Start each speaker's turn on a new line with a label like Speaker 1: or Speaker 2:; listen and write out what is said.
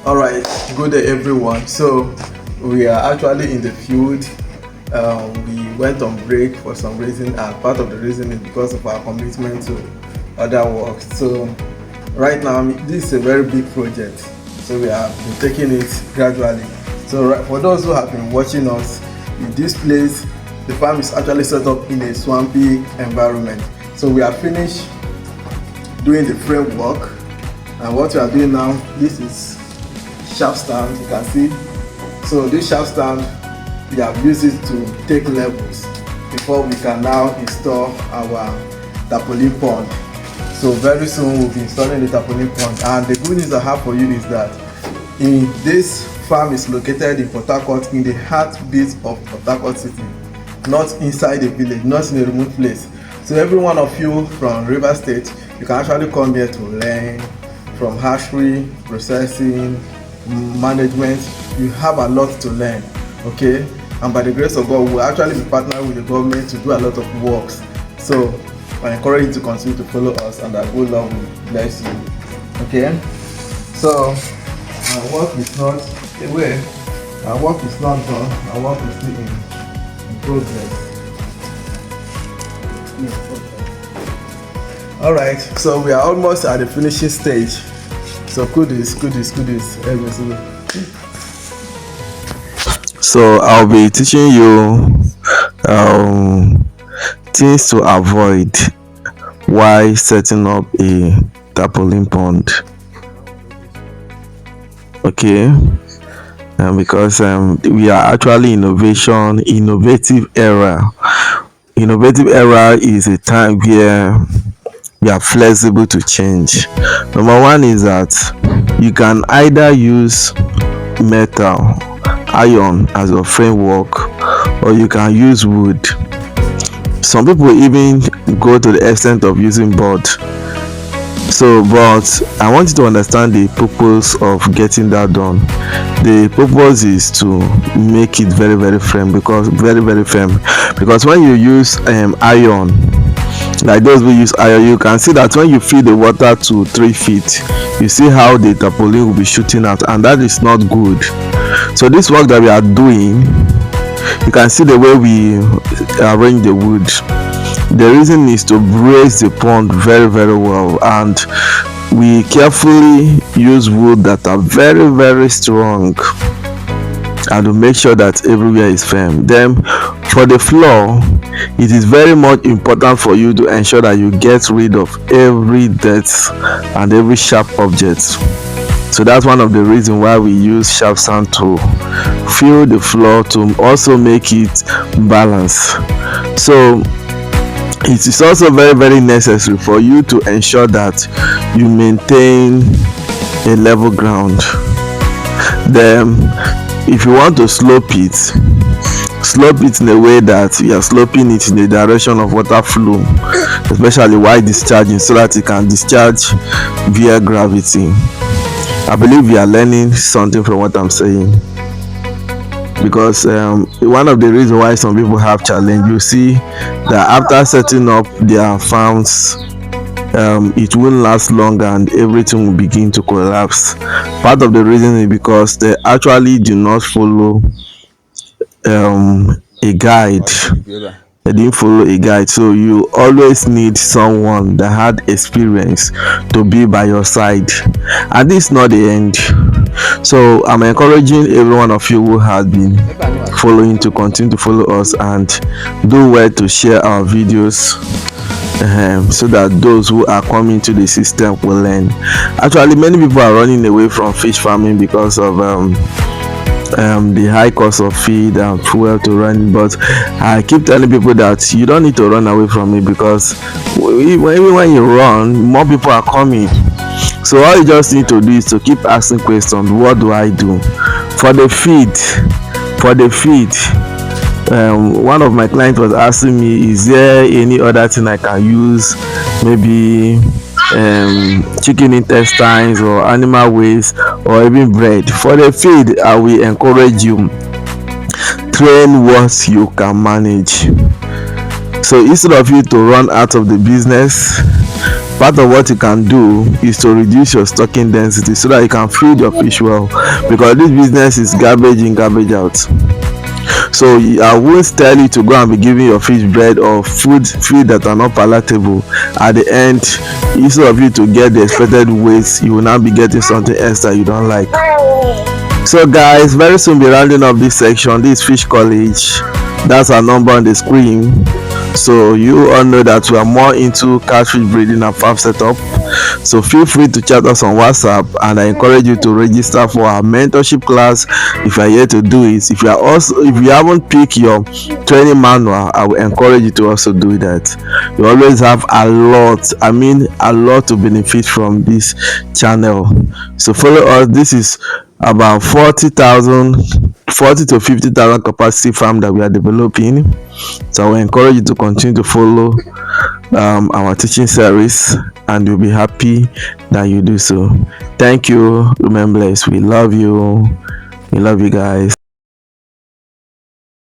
Speaker 1: All right, good day everyone. So we are actually in the field. We went on break for some reason, and part of the reason is because of our commitment to other work. So right now, this is a very big project. So we have been taking it gradually. So for those who have been watching us, in this place, the farm is actually set up in a swampy environment. So we are finished doing the framework, and what we are doing now, this is shaft stand, you can see. So this shaft stand, we have used it to take levels before we can now install our tarpaulin pond. So very soon we'll be installing the tarpaulin pond, and the good news I have for you is that this farm is located in Port Harcourt, in the heartbeat of Port Harcourt city, not inside the village, not in a remote place. So every one of you from River State, you can actually come here to learn from hatchery, processing, management. You have a lot to learn, okay? And by the grace of God, we'll actually be partnering with the government to do a lot of works. So I encourage you to continue to follow us, and that good Lord will bless you, okay? So our work is not away, our work is not done, our work is still in progress. All right, so we are almost at the finishing stage. So goodies. So I'll be teaching you things to avoid while setting up a tarpaulin pond. Okay, because we are actually innovative era. Innovative era is a time where we are flexible to change. Number one is that you can either use metal, iron as your framework, or you can use wood. Some people even go to the extent of using board. So but I want you to understand the purpose of getting that done. The purpose is to make it very firm, because because when you use iron, like those who use iron, you can see that when you feed the water to 3 feet, you see how the tarpaulin will be shooting out, and that is not good. So this work that we are doing, you can see the way we arrange the wood. The reason is to brace the pond very well, and we carefully use wood that are very strong, and to make sure that everywhere is firm. Then for the floor, it is very much important for you to ensure that you get rid of every dirt and every sharp object. So that's one of the reasons why we use sharp sand to fill the floor, to also make it balanced. So it is also very necessary for you to ensure that you maintain a level ground. Then if you want to slope it in a way that you are sloping it in the direction of water flow, especially while discharging, so that it can discharge via gravity. I believe you are learning something from what I'm saying, because one of the reasons why some people have challenge, you see that after setting up their farms, it won't last long and everything will begin to collapse. Part of the reason is because they actually do not follow a guide. They didn't follow a guide. So you always need someone that had experience to be by your side, and this is not the end. So I'm encouraging every one of you who has been following to continue to follow us, and do well to share our videos, so that those who are coming to the system will learn. Actually, many people are running away from fish farming because of the high cost of feed and fuel to run, but I keep telling people that you don't need to run away from it, because even when you run, more people are coming. So all you just need to do is to keep asking questions. What do I do for the feed? One of my clients was asking me, is there any other thing I can use, maybe chicken intestines or animal waste or even bread for the feed? I will encourage you, train what you can manage. So instead of you to run out of the business, Part of what you can do is to reduce your stocking density so that you can feed your fish well, because this business is garbage in, garbage out. So I won't tell you to go and be giving your fish bread or food that are not palatable. At the end, instead of you to get the expected weight, you will now be getting something else that you don't like. So guys, very soon be rounding up this section. This fish college, that's our number on the screen. So you all know that we are more into catfish breeding and farm setup. So feel free to chat us on WhatsApp, and I encourage you to register for our mentorship class if you are here to do it. If you haven't picked your training manual, I will encourage you to also do that. You always have a lot to benefit from this channel. So follow us. This is about 40 to 50,000 capacity farm that we are developing. So I will encourage you to continue to follow our teaching series, and you'll be happy that you do so. Thank you. Remember, we love you. We love you guys.